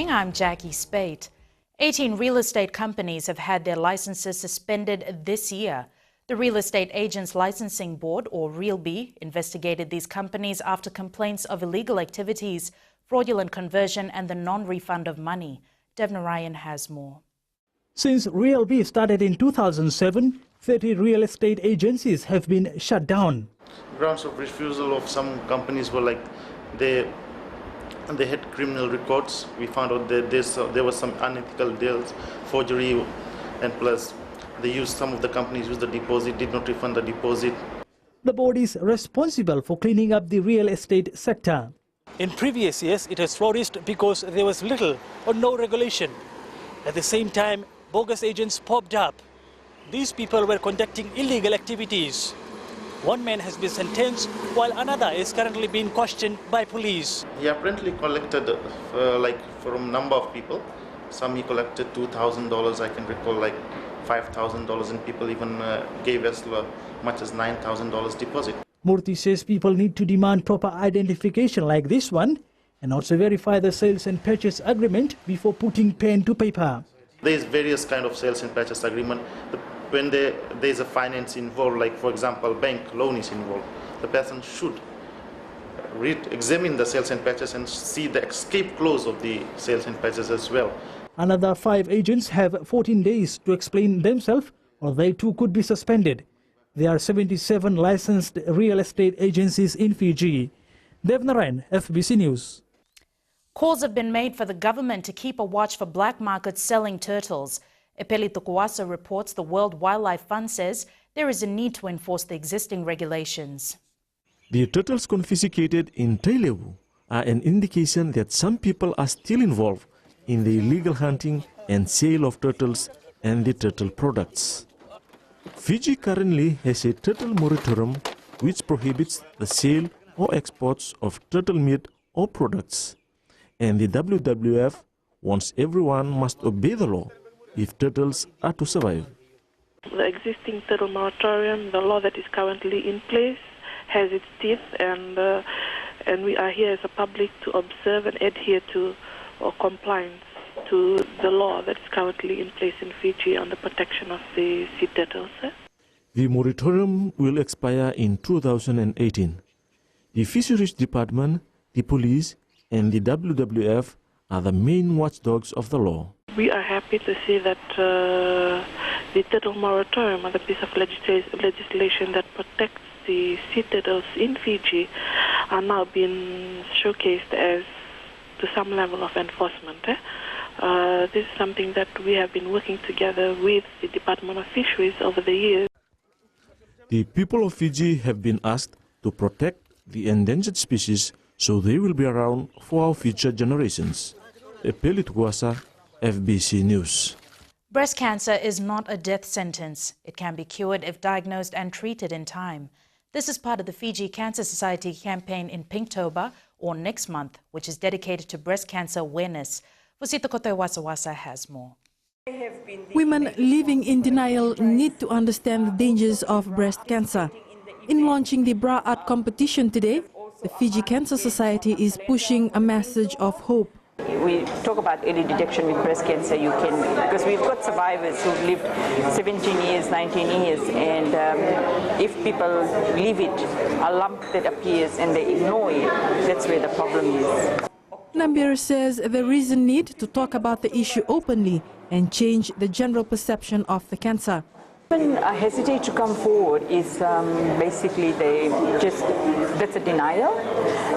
I'm Jackie Spate. 18 real estate companies have had their licenses suspended this year. The Real Estate Agents Licensing Board, or RealB, investigated these companies after complaints of illegal activities, fraudulent conversion and the non-refund of money. Devna Ryan has more. Since RealB started in 2007, 30 real estate agencies have been shut down. Grounds of refusal of some companies were like they had criminal records. We found out that there was some unethical deals, forgery, and plus some of the companies used the deposit, did not refund the deposit. The board is responsible for cleaning up the real estate sector. In previous years, it has flourished because there was little or no regulation. At the same time, bogus agents popped up. These people were conducting illegal activities. One man has been sentenced, while another is currently being questioned by police. He apparently collected from a number of people. Some he collected $2,000, I can recall like $5,000, and people even gave as much as $9,000 deposit. Murthy says people need to demand proper identification like this one and also verify the sales and purchase agreement before putting pen to paper. There is various kind of sales and purchase agreement. When there is a finance involved, like for example bank loan is involved, the person should examine the sales and purchase and see the escape clause of the sales and purchase as well. Another 5 agents have 14 days to explain themselves, or they too could be suspended. There are 77 licensed real estate agencies in Fiji. Devna Ryan, FBC News. Calls have been made for the government to keep a watch for black markets selling turtles. Epeli Tukuasa reports the World Wildlife Fund says there is a need to enforce the existing regulations. The turtles confiscated in Tailewu are an indication that some people are still involved in the illegal hunting and sale of turtles and the turtle products. Fiji currently has a turtle moratorium which prohibits the sale or exports of turtle meat or products. And the WWF wants everyone must obey the law if turtles are to survive. The existing turtle moratorium, the law that is currently in place, has its teeth, and we are here as a public to observe and adhere to or compliance to the law that is currently in place in Fiji on the protection of the sea turtles. The moratorium will expire in 2018. The Fisheries Department, the police, and the WWF are the main watchdogs of the law. We are happy to see that the turtle moratorium, or the piece of legislation that protects the sea turtles in Fiji, are now being showcased as to some level of enforcement. This is something that we have been working together with the Department of Fisheries over the years. The people of Fiji have been asked to protect the endangered species so they will be around for our future generations. Epeli Tukuasa, FBC News. Breast cancer is not a death sentence. It can be cured if diagnosed and treated in time. This is part of the Fiji Cancer Society campaign in Pinktober, or next month, which is dedicated to breast cancer awareness. Fusita Kotoe Wasawasa has more. Women living in denial need to understand the dangers of breast cancer. In launching the bra art competition today, the Fiji Cancer Society is pushing a message of hope. We talk about early detection with breast cancer. You can, because we've got survivors who've lived 17 years, 19 years, and if people leave it, a lump that appears and they ignore it, that's where the problem is. Nambir says there is a need to talk about the issue openly and change the general perception of the cancer. When I hesitate to come forward is basically that's a denial.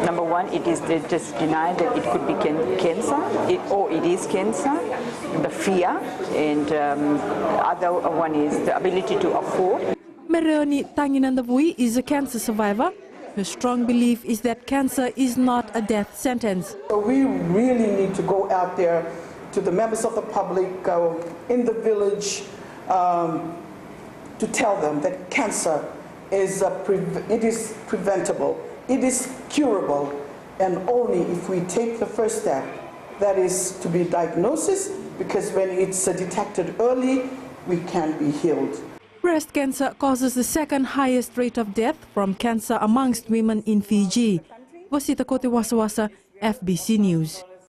Number one, they just deny that it could be cancer, or it is cancer, the fear, and other one is the ability to afford. Mereoni Tanginandavui is a cancer survivor. Her strong belief is that cancer is not a death sentence. So we really need to go out there to the members of the public, in the village, to tell them that cancer is preventable, it is curable, and only if we take the first step, that is to be diagnosis, because when it's detected early, we can be healed. Breast cancer causes the second highest rate of death from cancer amongst women in Fiji. Wasita Kote Wasawasa, FBC News.